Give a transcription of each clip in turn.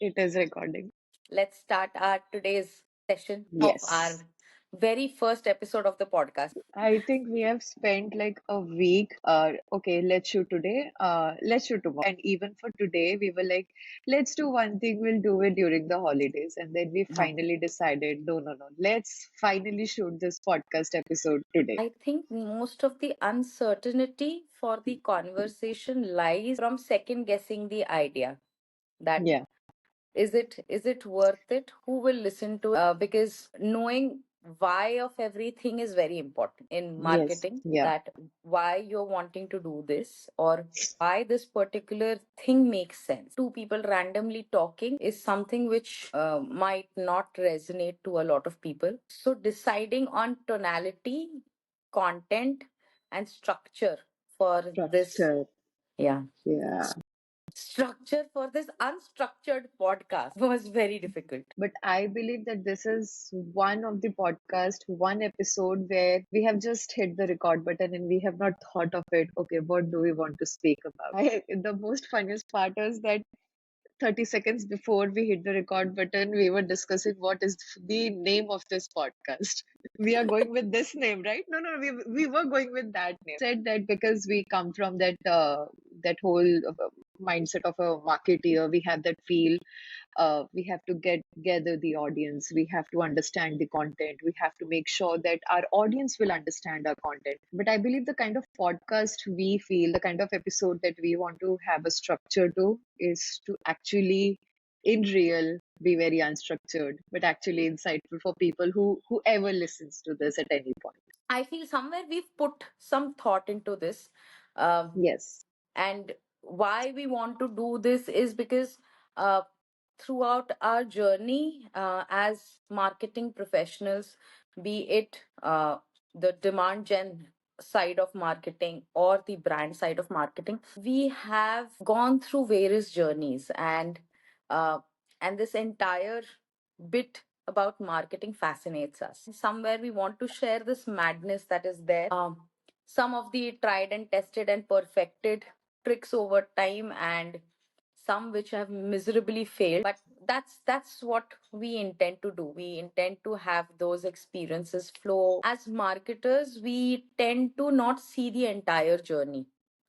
It is recording. Let's start our today's session of our Yes. very first episode of the podcast. I think we have spent like a week. Okay, let's shoot today. Let's shoot tomorrow. And even for today, we were like, let's do one thing. We'll do it during the holidays. And then we No. finally decided, no, no, no. Let's finally shoot this podcast episode today. I think most of the uncertainty for the conversation lies from second guessing the idea that Yeah. is it worth it, who will listen to it, because knowing why of everything is very important in Yes. marketing, Yeah. that why you're wanting to do this or why this particular thing makes sense. Two people randomly talking is something which might not resonate to a lot of people, so deciding on tonality, content and structure for this, Structure. yeah, Yeah. structure for this unstructured podcast was very difficult. But I believe that this is one of the podcast, one episode where we have just hit the record button and we have not thought of it. Okay, what do we want to speak about? The most funniest part is that 30 seconds before we hit the record button, we were discussing what is the name of this podcast. We are going with this name, right? No, no, we were going with that name. Said that because we come from that whole mindset of a marketeer, we have that feel. We have to gather the audience. We have to understand the content. We have to make sure that our audience will understand our content. But I believe the kind of podcast we feel, the kind of episode that we want to have a structure to, is to actually, in real, be very unstructured, but actually insightful for people whoever listens to this at any point. I feel somewhere we've put some thought into this. Um, Yes. and why we want to do this is because uh, throughout our journey as marketing professionals, be it the demand gen side of marketing or the brand side of marketing, we have gone through various journeys, uh, and this entire bit about marketing fascinates us. Somewhere we want to share this madness that is there. Some of the tried and tested and perfected tricks over time, and some which have miserably failed, but that's what we intend to do. We intend to have those experiences flow. As marketers, we tend to not see the entire journey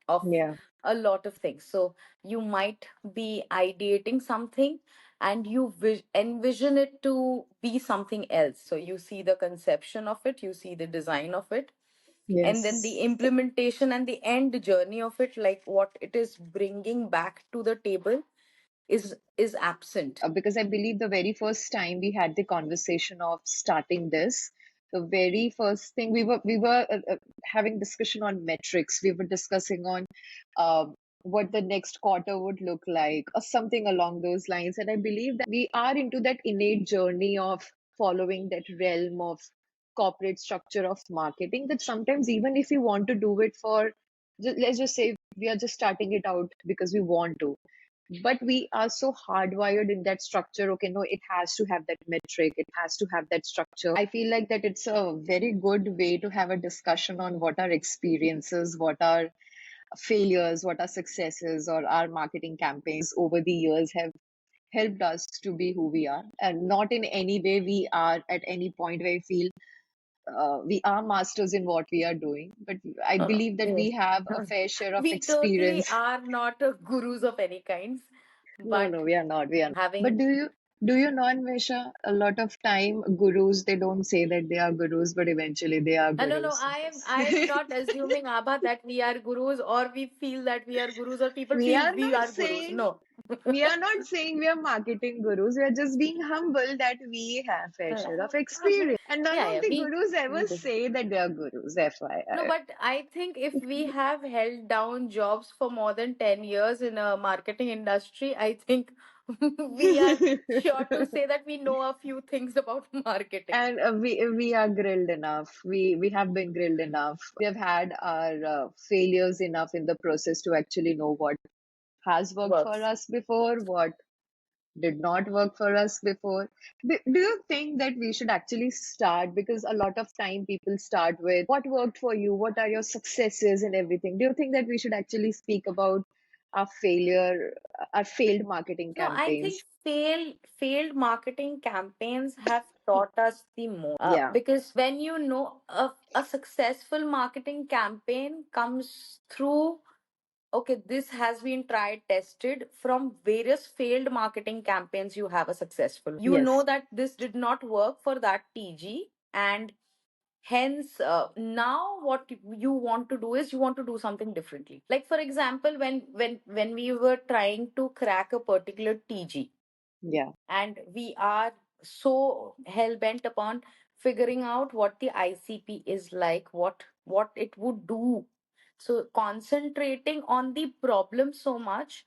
of Yeah. a lot of things. So you might be ideating something and you envision it to be something else. So you see the conception of it, you see the design of it, and then the Yes. implementation and the end journey of it, like what it is bringing back to the table, is absent. Because I believe the very first time we had the conversation of starting this, the very first thing we were having discussion on metrics. We were discussing on what the next quarter would look like, or something along those lines. And I believe that we are into that innate journey of following that realm of corporate structure of marketing. That sometimes even if we want to do it for, let's just say we are just starting it out because we want to, but we are so hardwired in that structure. Okay, no, it has to have that metric, it has to have that structure. I feel like that it's a very good way to have a discussion on what our experiences, what our failures, what our successes, or our marketing campaigns over the years have helped us to be who we are. And not in any way we are at any point where I feel we are masters in what we are doing, but I believe that Yes. we have a fair share of We totally experience. are not gurus of any kinds, No, but no, we are not. We are not. But having, do you know, Anvesha, a lot of time gurus, they don't say that they are gurus, but eventually they are no, no, gurus. I am not assuming, Abha, that we are gurus or we feel that we are gurus or people We feel are we not are gurus. saying No. we are not saying we are marketing gurus. We are just being humble that we have fair share of experience. And none Yeah, of yeah, the gurus we ever do. say that they are gurus, No, FYI. but I think if we have held down jobs for more than 10 years in a marketing industry, I think we are sure to say that we know a few things about marketing. And we are grilled enough. We have been grilled enough. We have had our failures enough in the process to actually know what has worked for Works. us before, what did not work for us before. Do you think that we should actually start? Because a lot of time people start with what worked for you, what are your successes and everything. Do you think that we should actually speak about our failure, our failed marketing No, I think campaigns? failed marketing campaigns have taught us the most. Yeah. Because when you know a successful marketing campaign comes through, okay, this has been tried, tested from various failed marketing campaigns. You have a successful. You know Yes. that this did not work for that TG, and hence now what you want to do is you want to do something differently. Like for example, when we were trying to crack a particular TG, Yeah. and we are so hell bent upon figuring out what the ICP is like, what it would do. So concentrating on the problem so much,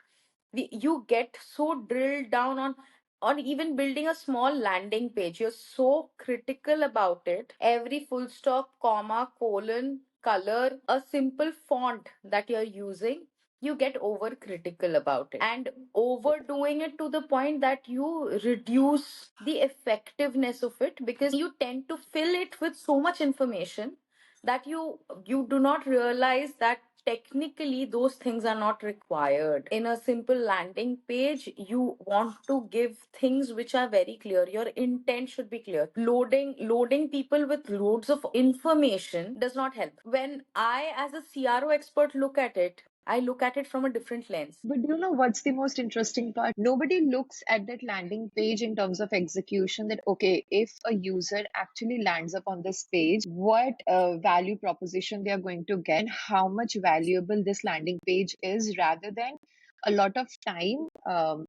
you get so drilled down on even building a small landing page. You're so critical about it. Every full stop, comma, colon, color, a simple font that you're using, you get overcritical about it and overdoing it to the point that you reduce the effectiveness of it, because you tend to fill it with so much information that you do not realize that technically those things are not required. In a simple landing page, you want to give things which are very clear. Your intent should be clear. Loading people with loads of information does not help. When I as a CRO expert look at it, I look at it from a different lens. But do you know what's the most interesting part? Nobody looks at that landing page in terms of execution that, okay, if a user actually lands up on this page, what value proposition they are going to get and how much valuable this landing page is, rather than a lot of time,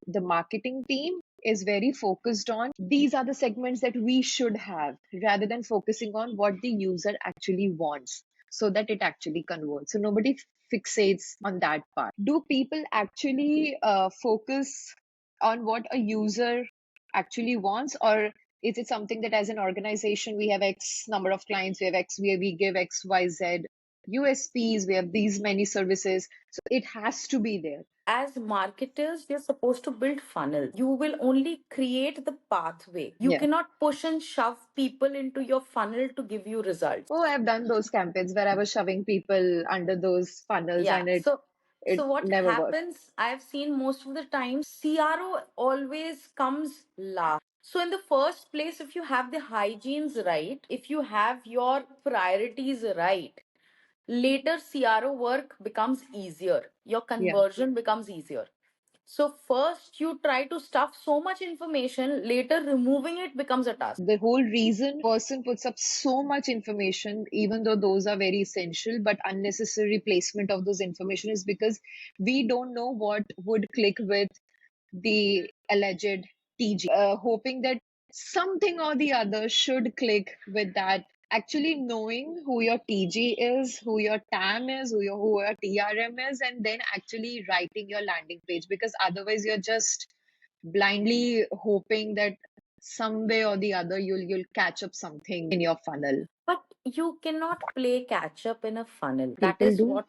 the marketing team is very focused on these are the segments that we should have rather than focusing on what the user actually wants so that it actually converts. So nobody fixates on that part. Do people actually focus on what a user actually wants, or is it something that as an organization we have X number of clients, we have X, we give XYZ USPs, we have these many services, so it has to be there? As marketers, you're supposed to build funnels. You will only create the pathway. You Yeah. cannot push and shove people into your funnel to give you results. Oh, I've done those campaigns where I was shoving people under those funnels Yeah. and it So what never worked. happens, I've seen most of the time, CRO always comes last. So in the first place, if you have the hygienes right, if you have your priorities right, later CRO work becomes easier. Your Yeah. conversion becomes easier. So first you try to stuff so much information, later removing it becomes a task. The whole reason person puts up so much information, even though those are very essential, but unnecessary placement of those information is because we don't know what would click with the alleged TG, hoping that something or the other should click with that. Actually knowing who your TG is, who your TAM is, who your TRM is, and then actually writing your landing page, because otherwise you're just blindly hoping that some way or the other you'll catch up something in your funnel. But you cannot play catch up in a funnel. People do.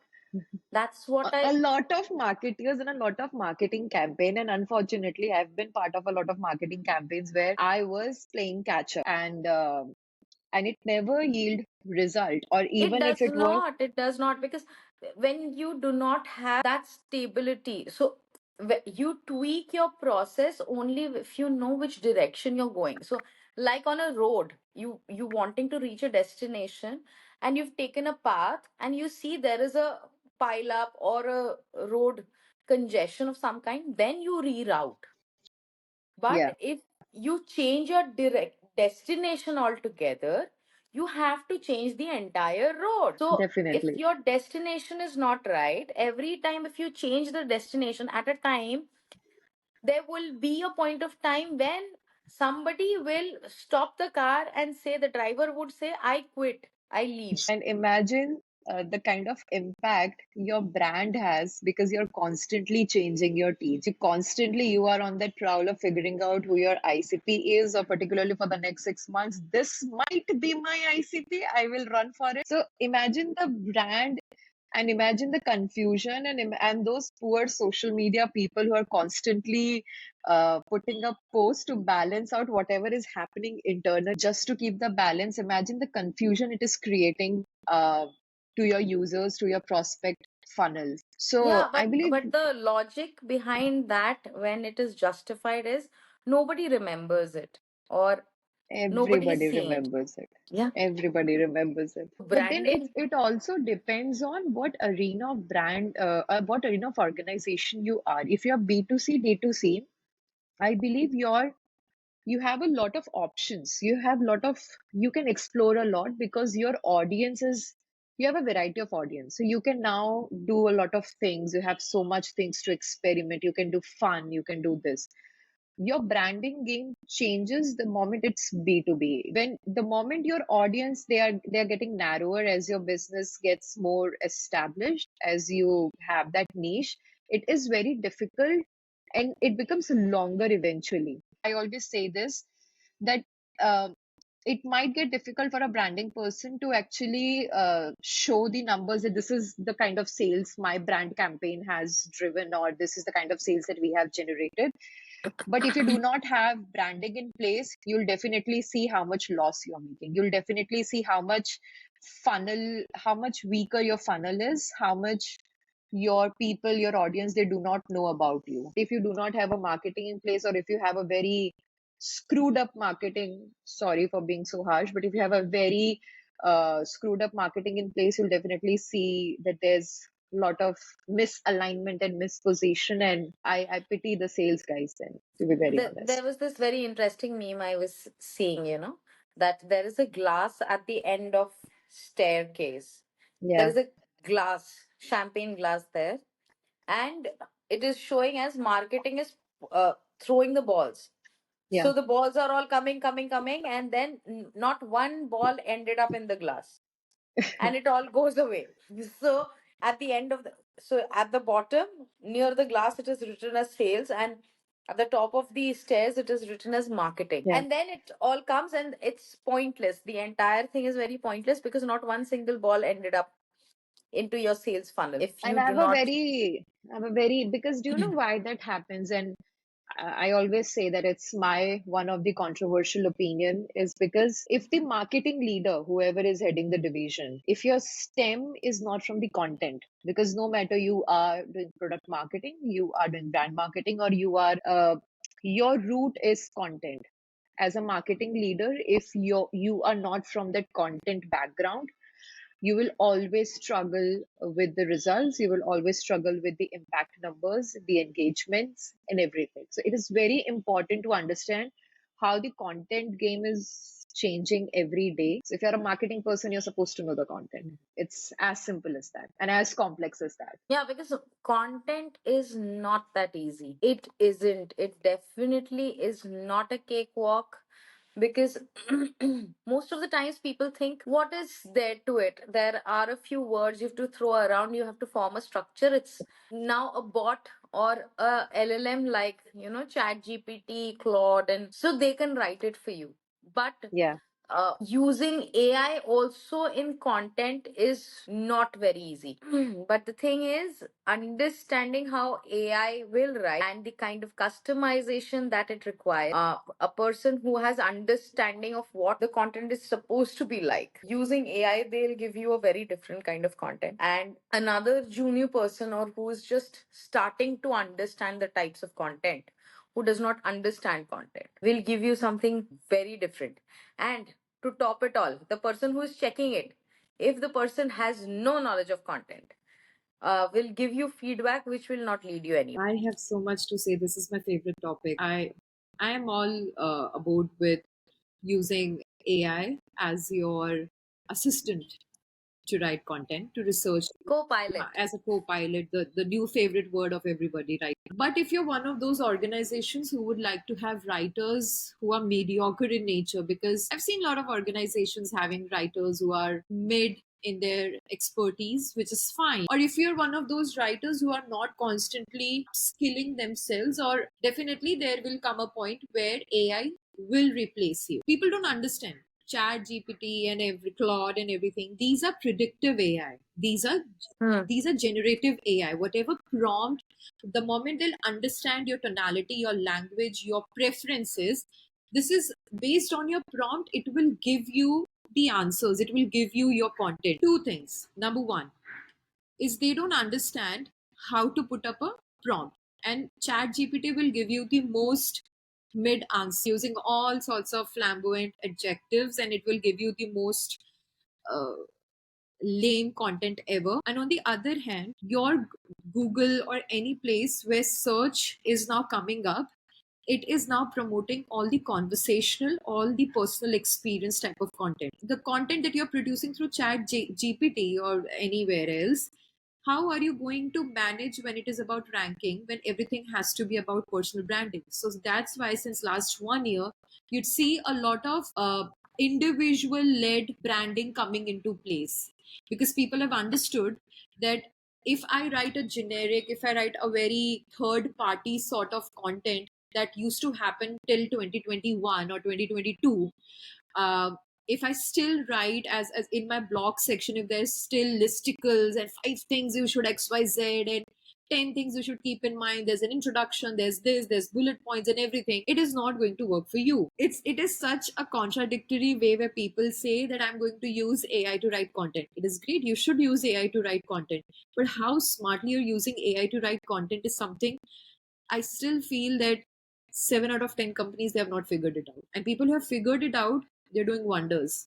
That's what A I lot of marketers and a lot of marketing campaign, and unfortunately I've been part of a lot of marketing campaigns where I was playing catch up, and it never yield result, or It even if does it were. not. It does not, because when you do not have that stability, so you tweak your process only if you know which direction you're going. So, like on a road, you wanting to reach a destination, and you've taken a path, and you see there is a pile up or a road congestion of some kind, then you reroute. Yeah, But if you change your direct destination altogether, you have to change the entire road. So if definitely. your destination is not right, every time if you change the destination at a time, there will be a point of time when somebody will stop the car and say, the driver would say, I quit, I leave. And imagine the kind of impact your brand has, because you're constantly changing your teams. You are on that prowl of figuring out who your ICP is, or particularly for the next 6 months, this might be my ICP. I will run for it. So imagine the brand, and imagine the confusion, and those poor social media people who are constantly putting up posts to balance out whatever is happening internally just to keep the balance. Imagine the confusion it is creating to your users, to your prospect funnels. So Yeah, I believe, but the logic behind that, when it is justified, is nobody remembers it, or nobody is Everybody seeing it. remembers it. Yeah. Everybody remembers it. But then Branding. it also depends on what arena of brand, what arena of organization you are. If you're B2C, D2C, I believe you have a lot of options. You can explore a lot because your audience is, you have a variety of audience. So you can now do a lot of things. You have so much things to experiment. You can do fun. You can do this. Your branding game changes the moment it's B2B. When the moment your audience, they are getting narrower as your business gets more established, as you have that niche, it is very difficult and it becomes longer eventually. I always say this, that it might get difficult for a branding person to actually show the numbers that this is the kind of sales my brand campaign has driven, or this is the kind of sales that we have generated. But if you do not have branding in place, you'll definitely see how much loss you're making. You'll definitely see how much weaker your funnel is, how much your people, your audience, they do not know about you. If you do not have a marketing in place, or if you have a very screwed up marketing, sorry for being so harsh, but if you have a very screwed up marketing in place, you'll definitely see that there's a lot of misalignment and misposition. And I pity the sales guys then, to be very There honest. was this very interesting meme I was seeing, that there is a glass at the end of staircase. There Yeah, is a glass, champagne glass there, and it is showing as marketing is throwing the balls. yeah. So the balls are all coming, coming, coming, and then not one ball ended up in the glass, and it all goes away. So at the end of the, so at the bottom near the glass, it is written as sales, and at the top of the stairs, it is written as marketing. Yeah. And then it all comes, and it's pointless. The entire thing is very pointless because not one single ball ended up into your sales funnel if And you do not. because do you know why that happens? And I always say that it's my one of the controversial opinion is because if the marketing leader, whoever is heading the division, if your stem is not from the content, because no matter you are doing product marketing, you are doing brand marketing, or your root is content. As a marketing leader, if you are not from that content background, you will always struggle with the results. You will always struggle with the impact numbers, the engagements, and everything. So it is very important to understand how the content game is changing every day. So if you're a marketing person, you're supposed to know the content. It's as simple as that and as complex as that. Yeah, because content is not that easy. It isn't. It definitely is not a cakewalk because most of the times people think, what is there to it? There are a few words you have to throw around, you have to form a structure. It's now a bot or a LLM like, Chat GPT, Claude, and so they can write it for you. But Yeah. using AI also in content is not very easy. But the thing is, understanding how AI will write and the kind of customization that it requires, a person who has understanding of what the content is supposed to be like. Using AI, they'll give you a very different kind of content. And another junior person or who is just starting to understand the types of content, who does not understand content, will give you something very different. And to top it all, the person who is checking it, if the person has no knowledge of content, will give you feedback which will not lead you anywhere. I have so much to say. This is my favorite topic. I am all aboard with using AI as your assistant to write content, to research, Co-pilot. as a co-pilot, the new favorite word of everybody right now. But if you're one of those organizations who would like to have writers who are mediocre in nature, because I've seen a lot of organizations having writers who are mid in their expertise, which is fine. Or if you're one of those writers who are not constantly skilling themselves, or definitely there will come a point where AI will replace you. People don't understand chat gpt and every claude and everything. These are predictive AI. Hmm. These are generative AI. Whatever prompt, the moment they'll understand your tonality, your language, your preferences, this is based on your prompt, it will give you the answers, it will give you your content. Two things. Number one is they don't understand how to put up a prompt, and chat gpt will give you the most mid answer using all sorts of flamboyant adjectives, and it will give you the most uh, lame content ever. And on the other hand, your Google or any place where search is now coming up, it is now promoting all the conversational, all the personal experience type of content. The content that you're producing through GPT or anywhere else, how are you going to manage when it is about ranking, when everything has to be about personal branding? So that's why since last 1 year, you'd see a lot of individual led branding coming into place, because people have understood that if I write a generic, if I write a very third party sort of content that used to happen till 2021 or 2022, uh, if I still write as in my blog section, if there's still listicles and 5 things you should XYZ and 10 things you should keep in mind, there's an introduction, there's this, there's bullet points and everything, it is not going to work for you. It is such a contradictory way where people say that I'm going to use AI to write content. It is great, you should use AI to write content, but how smartly you're using AI to write content is something I still feel that 7 out of 10 companies, they have not figured it out. And people who have figured it out, they're doing wonders.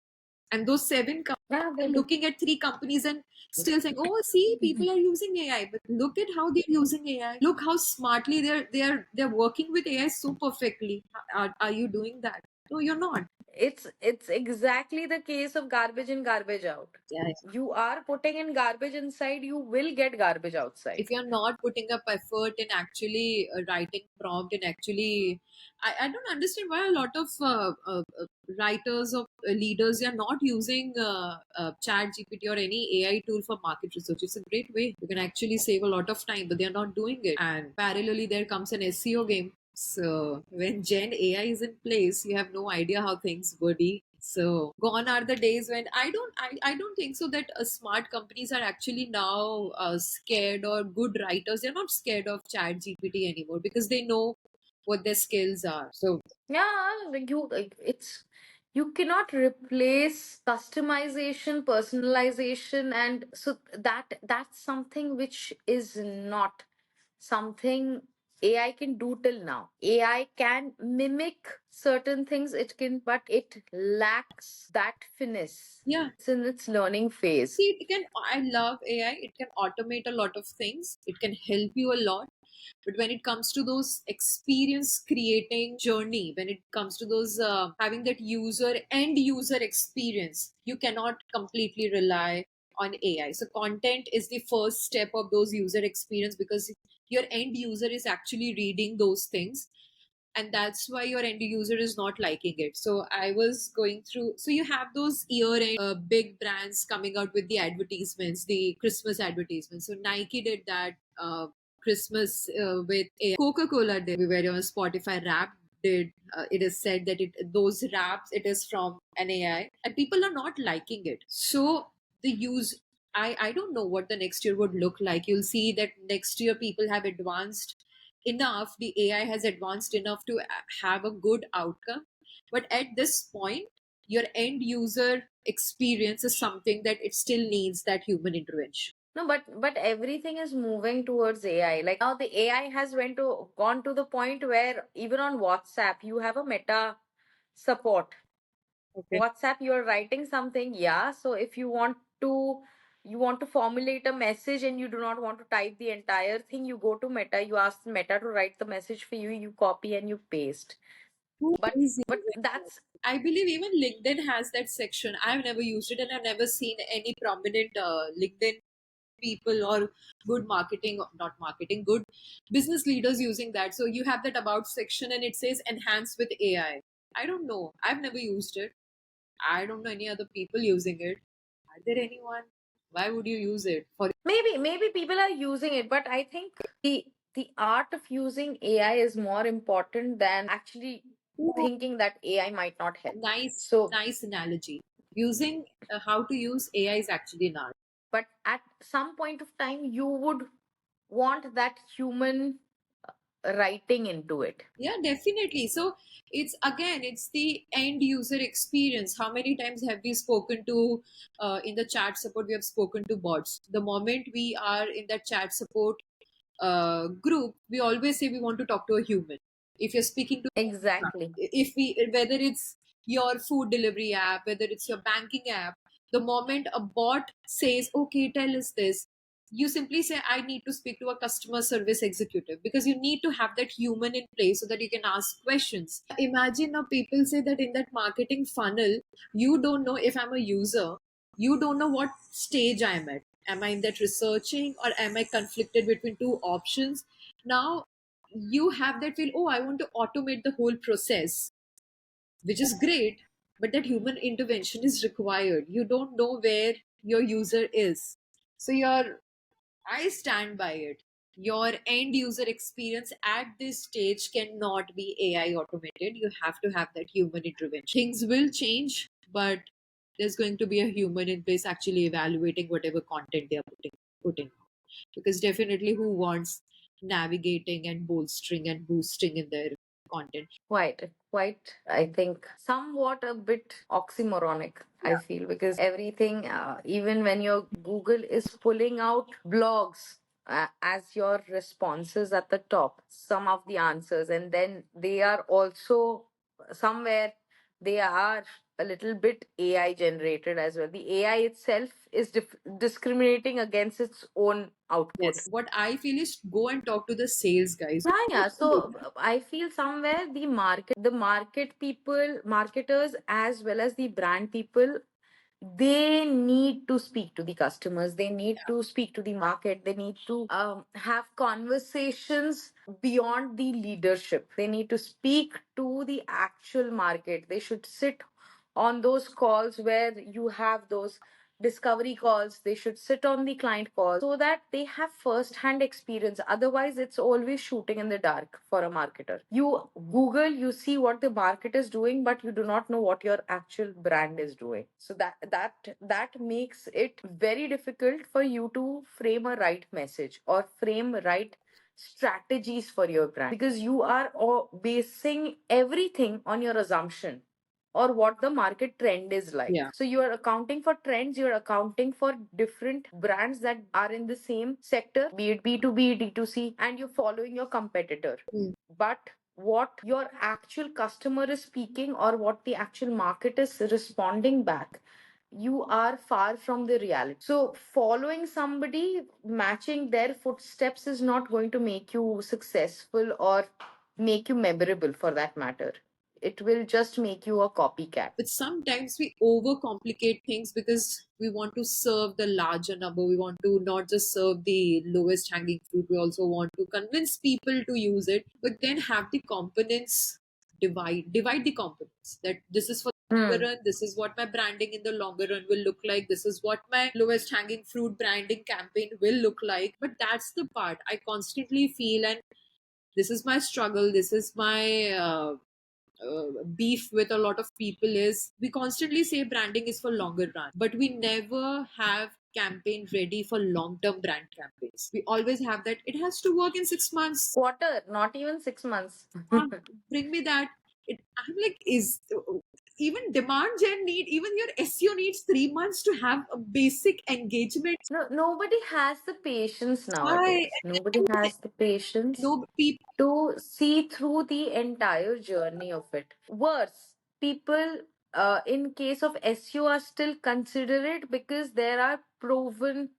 And those 7 companies are looking at 3 companies and still saying, "Oh, see, people are using AI." But look at how they're using AI. Look how smartly they're working with AI so perfectly. Are you doing that? No, you're not. It's exactly the case of garbage in, garbage out. Yeah. You are putting in garbage inside, you will get garbage outside. If you're not putting up effort in actually writing prompt and actually, I don't understand why a lot of writers or leaders are not using chat GPT or any AI tool for market research. It's a great way, you can actually save a lot of time, but they're not doing it. And parallelly there comes an SEO game. So when Gen AI is in place, you have no idea how things would be. So gone are the days when I don't think so that smart companies are actually now scared, or good writers, they're not scared of chat GPT anymore because they know what their skills are. So Yeah, it's you cannot replace customization, personalization, and so that's something which is not something AI can do till now. AI can mimic certain things, it can, but it lacks that finesse. yeah, It's in its learning phase. see, it can. I love AI. It can automate a lot of things. It can help you a lot. But when it comes to those experience creating journey, when it comes to those having that end user experience, you cannot completely rely on AI. So content is the first step of those user experience, because your end user is actually reading those things, and that's why your end user is not liking it. So I was going through, so you have those year end big brands coming out with the advertisements, the Christmas advertisements. So Nike did that Christmas with a Coca-Cola did everywhere on Spotify. Rap did, it is said that those raps, it is from an AI, and people are not liking it. So the use, I don't know what the next year would look like. You'll see that next year people have advanced enough, the AI has advanced enough to have a good outcome. But at this point, your end user experience is something that it still needs that human intervention. No, but everything is moving towards AI. Like now, the AI has gone to the point where even on WhatsApp, you have a meta support. Okay. WhatsApp, you're writing something, yeah. So if you want to formulate a message and you do not want to type the entire thing, you go to Meta, you ask Meta to write the message for you, you copy and you paste. Who But is but using that? that's I believe even LinkedIn has that section. I've never used it, and I've never seen any prominent LinkedIn people or good marketing, not marketing, good business leaders using that. So you have that about section and it says enhance with AI. I don't know. I've never used it. I don't know any other people using it. Are there anyone? Why would you use it? For maybe people are using it, but I think the art of using AI is more important than actually thinking that AI might not help. nice, So, nice analogy. Using how to use AI is actually an art. but at some point of time, you would want that human writing into it. Yeah, definitely. So it's the end user experience. How many times have we spoken to in the chat support? We have spoken to bots. The moment we are in that chat support group, we always say we want to talk to a human. If you're speaking to Exactly. if we whether it's your food delivery app, whether it's your banking app, the moment a bot says, okay, tell us this, you simply say, I need to speak to a customer service executive, because you need to have that human in place so that you can ask questions. Imagine now people say that in that marketing funnel, you don't know if I'm a user, you don't know what stage I'm at. Am I in that researching, or am I conflicted between two options? Now you have that feel, oh, I want to automate the whole process, which is great, but that human intervention is required. You don't know where your user is. So I stand by it. Your end user experience at this stage cannot be AI automated. You have to have that human intervention. Things will change, but there's going to be a human in place actually evaluating whatever content they are putting. Because definitely, who wants navigating and bolstering and boosting in their content? Quite, I think, somewhat a bit oxymoronic, I Yeah. feel, because everything, even when your Google is pulling out blogs as your responses at the top, some of the answers, and then they are also somewhere, they are a little bit AI generated as well. The AI itself is discriminating against its own output. Yes. What I feel is go and talk to the sales guys. Yeah. So I feel somewhere the market people, marketers, as well as the brand people, they need to speak to the customers. They need to speak to the market. They need to have conversations beyond the leadership. They need to speak to the actual market. They should sit on those calls where you have those discovery calls. They should sit on the client calls so that they have first hand experience. Otherwise, it's always shooting in the dark for a marketer. You Google, you see what the market is doing, but you do not know what your actual brand is doing. So that makes it very difficult for you to frame a right message or frame right strategies for your brand, because you are basing everything on your assumption or what the market trend is like. Yeah. So you are accounting for trends, you're accounting for different brands that are in the same sector, be it B2B, D2C, and you're following your competitor. Mm. But what your actual customer is speaking or what the actual market is responding back, you are far from the reality. So following somebody, matching their footsteps is not going to make you successful or make you memorable, for that matter. It will just make you a copycat. But sometimes we overcomplicate things because we want to serve the larger number. We want to not just serve the lowest hanging fruit, we also want to convince people to use it, but then have the components divide the components, that this is for the longer run, this is what my branding in the longer run will look like, this is what my lowest hanging fruit branding campaign will look like. But that's the part I constantly feel, and this is my struggle, this is my beef with a lot of people, is we constantly say branding is for longer run, but we never have campaign ready for long term brand campaigns. We always have that it has to work in 6 months, Quarter, not even 6 months. bring me that. I'm like, is even demand gen need, even your SEO needs 3 months to have a basic engagement. No, nobody has the patience I nowadays. Nobody has the patience no people. to see through the entire journey of it. Worse, people in case of SEO are still considerate because there are proven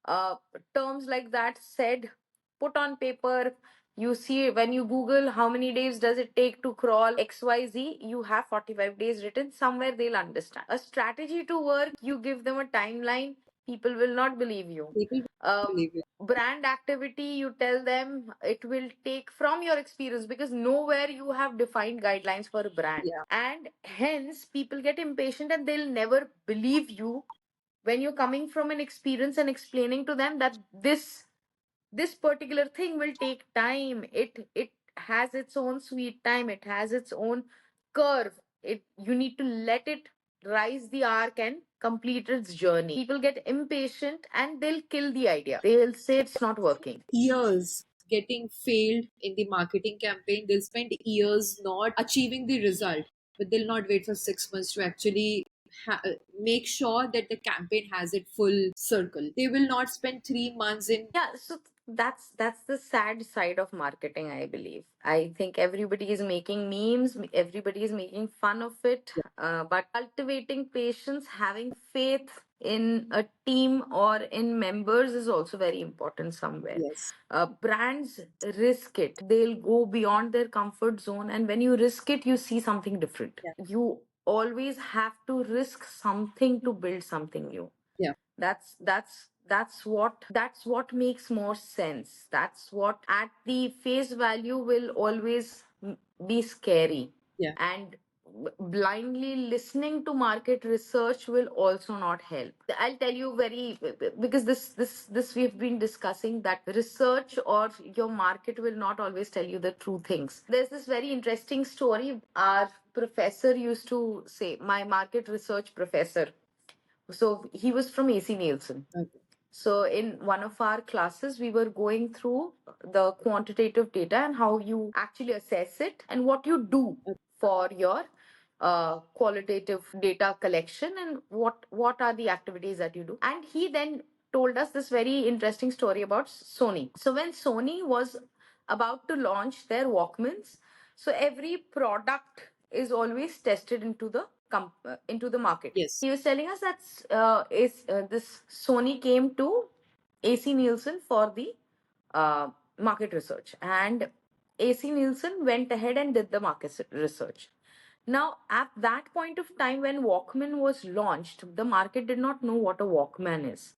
uh, terms like that said, put on paper. You see, when you Google how many days does it take to crawl XYZ, you have 45 days written somewhere, they'll understand. A strategy to work, you give them a timeline, people will not believe you. People Uh, believe it. Brand activity, you tell them it will take from your experience, because nowhere you have defined guidelines for a brand. Yeah. And hence, people get impatient and they'll never believe you when you're coming from an experience and explaining to them that this particular thing will take time. It has its own sweet time, it has its own curve. It You need to let it rise the arc and complete its journey. People get impatient and they'll kill the idea. They'll say it's not working. Years getting failed in the marketing campaign. They'll spend years not achieving the result, but they'll not wait for 6 months to actually make sure that the campaign has it full circle. They will not spend 3 months in. Yeah, so That's the sad side of marketing, I believe. I think everybody is making memes, everybody is making fun of it, but cultivating patience, having faith in a team or in members is also very important somewhere. Yes. Brands risk it. They'll go beyond their comfort zone, and when you risk it, you see something different. Yeah. You always have to risk something to build something new. Yeah. That's what makes more sense. That's what at the face value will always be scary. Yeah. And blindly listening to market research will also not help. I'll tell you very, because this we've been discussing, that research or your market will not always tell you the true things. There's this very interesting story our professor used to say, my market research professor. So he was from AC Nielsen. Okay. So in one of our classes, we were going through the quantitative data and how you actually assess it and what you do for your qualitative data collection, and what are the activities that you do. And he then told us this very interesting story about Sony. So when Sony was about to launch their Walkmans, so every product is always tested into the into the market. Yes. He was telling us that this Sony came to AC Nielsen for the market research, and AC Nielsen went ahead and did the market research. Now, at that point of time when Walkman was launched, the market did not know what a Walkman is.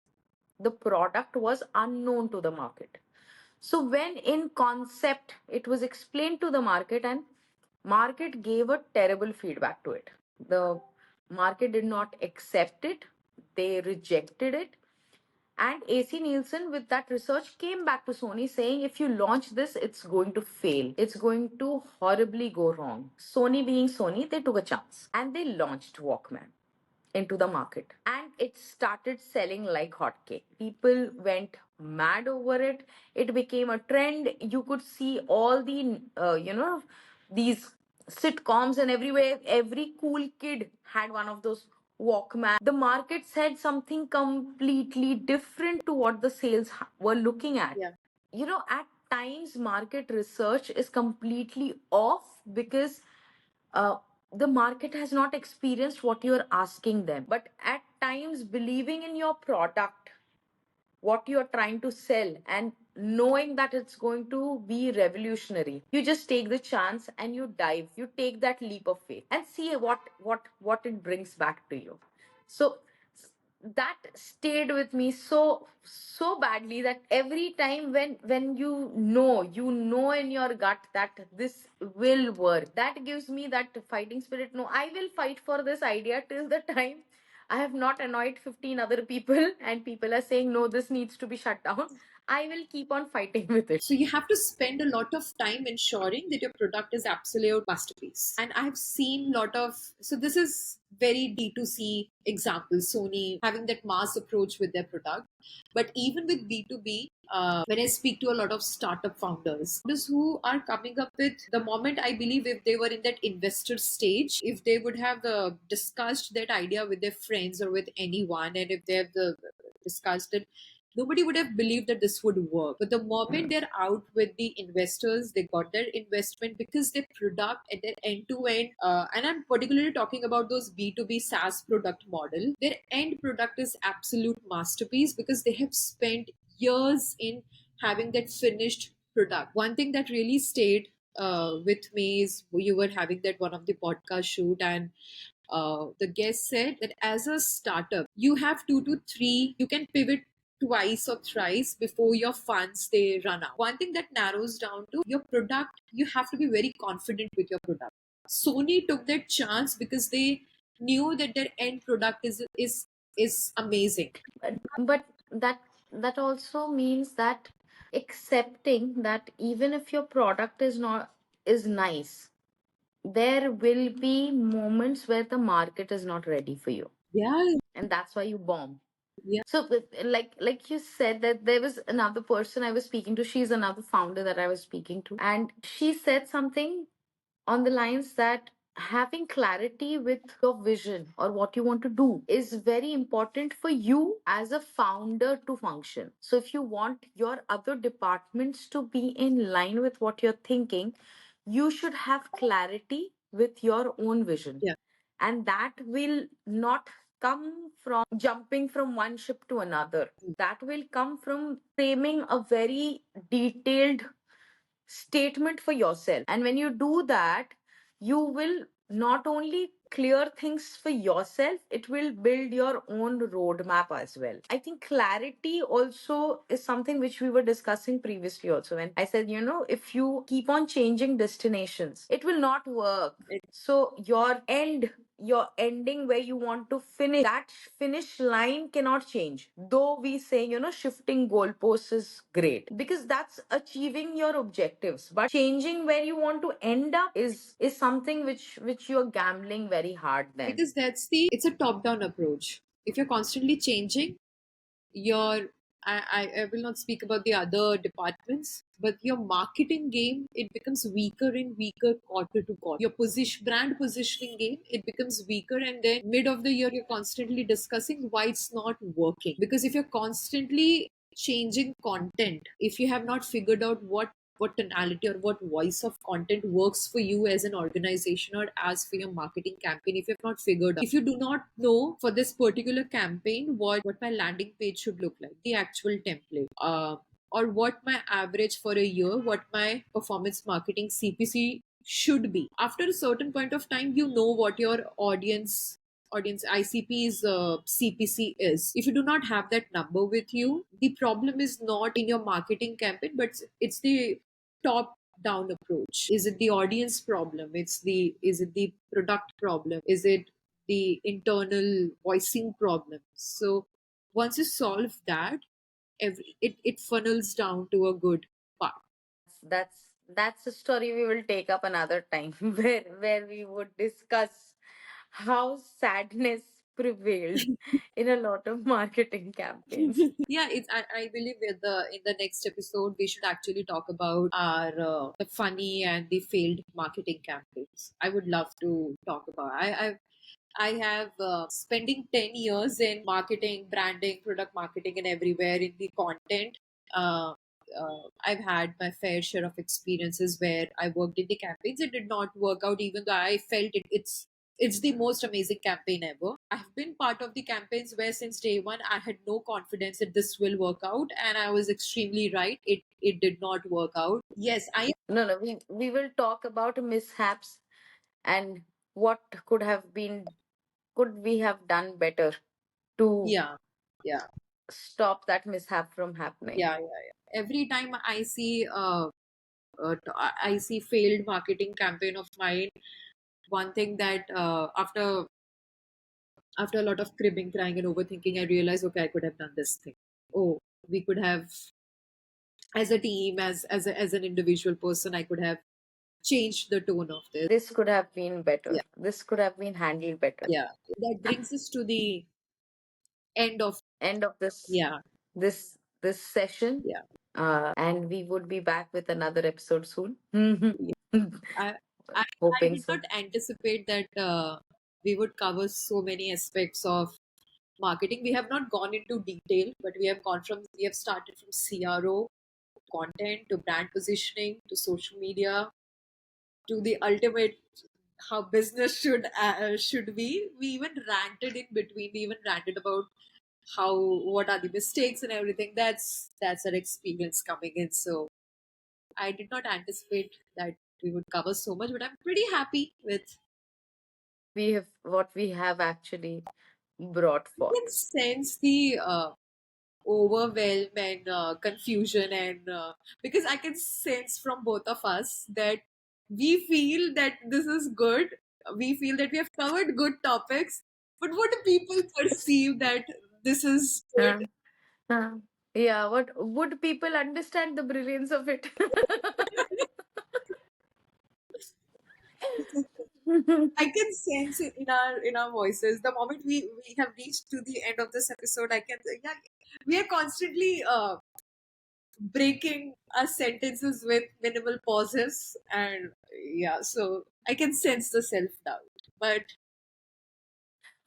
The product was unknown to the market. So when in concept it was explained to the market, and market gave a terrible feedback to it. The market did not accept it. They rejected it. And AC Nielsen, with that research, came back to Sony saying, if you launch this, it's going to fail. It's going to horribly go wrong. Sony being Sony, they took a chance and they launched Walkman into the market, and it started selling like hotcake. People went mad over it. It became a trend. You could see all the these sitcoms, and everywhere every cool kid had one of those Walkman. The market said something completely different to what the sales were looking at. Yeah. At times market research is completely off because uh, the market has not experienced what you're asking them. But at times, believing in your product, what you're trying to sell, and knowing that it's going to be revolutionary, you just take the chance and you dive. You take that leap of faith and see what it brings back to you. So that stayed with me so badly, that every time when you know in your gut that this will work, that gives me that fighting spirit. No, I will fight for this idea till the time I have not annoyed 15 other people and people are saying no, this needs to be shut down. I will keep on fighting with it. So you have to spend a lot of time ensuring that your product is absolute masterpiece. And I've seen a lot of, so this is very D2C example, Sony having that mass approach with their product. But even with B2B, when I speak to a lot of startup founders who are coming up with, the moment I believe if they were in that investor stage, if they would have discussed that idea with their friends or with anyone, and if they have discussed it, nobody would have believed that this would work. But the moment they're out with the investors, they got their investment because their product at their end to end, and I'm particularly talking about those B2B SaaS product model, their end product is absolute masterpiece because they have spent years in having that finished product. One thing that really stayed with me is you were having that one of the podcast shoot, and the guest said that as a startup, you have 2 to 3, you can pivot twice or thrice before your funds they run out. One thing that narrows down to your product, you have to be very confident with your product. Sony took that chance because they knew that their end product is amazing. But that also means that accepting that even if your product is nice, there will be moments where the market is not ready for you, Yeah, and that's why you bomb. yeah, So like you said, that there was another person I was speaking to. She's another founder that I was speaking to, and she said something on the lines that having clarity with your vision or what you want to do is very important for you as a founder to function. So if you want your other departments to be in line with what you're thinking, you should have clarity with your own vision. Yeah. And that will not come from jumping from one ship to another. That will come from framing a very detailed statement for yourself. And when you do that, you will not only clear things for yourself, it will build your own roadmap as well. I think clarity also is something which we were discussing previously also. When I said, if you keep on changing destinations, it will not work. So your ending where you want to finish, that finish line cannot change. Though we say, shifting goalposts is great because that's achieving your objectives. But changing where you want to end up is something which you're gambling very hard then. Because it's a top-down approach. If you're constantly changing, your I will not speak about the other departments, but your marketing game, it becomes weaker and weaker quarter to quarter. Your brand positioning game, it becomes weaker, and then mid of the year you're constantly discussing why it's not working. Because if you're constantly changing content, if you have not figured out what tonality or what voice of content works for you as an organization or as for your marketing campaign, if you have not figured out, if you do not know for this particular campaign what my landing page should look like, the actual template, or what my average for a year, what my performance marketing CPC should be. After a certain point of time, you know what your audience ICP's CPC is. If you do not have that number with you, the problem is not in your marketing campaign, but it's the top down approach. Is it the audience problem? Is it the product problem? Is it the internal voicing problem? So once you solve that, it funnels down to a good part. That's a story we will take up another time where we would discuss how sadness prevailed in a lot of marketing campaigns. Yeah, I believe in the next episode we should actually talk about our the funny and the failed marketing campaigns. I would love to talk about. I have spending 10 years in marketing, branding, product marketing, and everywhere in the content. Uh, I've had my fair share of experiences where I worked in the campaigns. It did not work out, even though I felt it's the most amazing campaign ever. I've been part of the campaigns where since day one I had no confidence that this will work out, and I was extremely right. It did not work out. Yes, No, we will talk about mishaps and what could we have done better to yeah, yeah, stop that mishap from happening. yeah. Every time I see failed marketing campaign of mine, one thing that after a lot of cribbing, crying, and overthinking, I realized, okay, I could have done this thing. Oh, we could have, as a team, as an individual person, I could have changed the tone of this. This could have been better. Yeah. This could have been handled better. Yeah, that brings us to the end of this yeah this session. yeah. And we would be back with another episode soon. I, I Hoping did so. not anticipate that we would cover so many aspects of marketing. We have not gone into detail, but we have started from CRO content to brand positioning to social media to the ultimate how business should be. We even ranted in between. We even ranted about what are the mistakes and everything. That's our experience coming in. So I did not anticipate that we would cover so much, but I'm pretty happy with. What we have actually brought You forth. can sense the overwhelm and confusion, and because I can sense from both of us that we feel that this is good. We feel that we have covered good topics, but what do people perceive that this is good? Uh, yeah, what would people understand the brilliance of it? I can sense it in our voices. The moment we have reached to the end of this episode, I can, yeah, we are constantly breaking our sentences with minimal pauses, and Yeah, so I can sense the self-doubt. But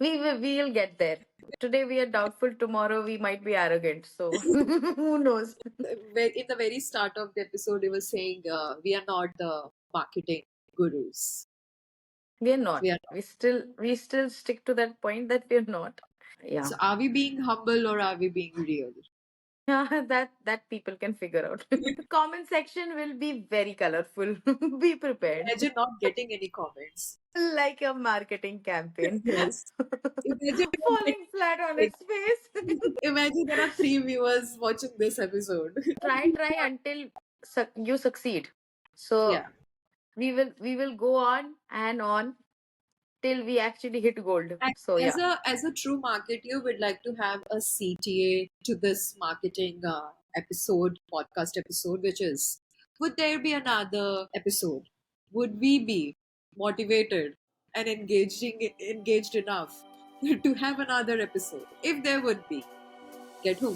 We'll get there. Today we are doubtful, tomorrow we might be arrogant. So who knows? in the very start of the episode, you were saying we are not the marketing gurus. We are not. We are not. We still stick to that point that we're not. Yeah. So are we being humble or are we being real? That people can figure out. Comment section will be very colorful. Be prepared. Imagine not getting any comments. Like a marketing campaign. Yes. Imagine not Falling flat on getting its face. Imagine there are 3 viewers watching this episode. Try until you succeed. So Yeah. we will go on till we actually hit gold. And So yeah. as a true marketer, we'd like to have a CTA to this marketing podcast episode, which is, would there be another episode? Would we be motivated and engaged enough to have another episode? If there would be, get whom?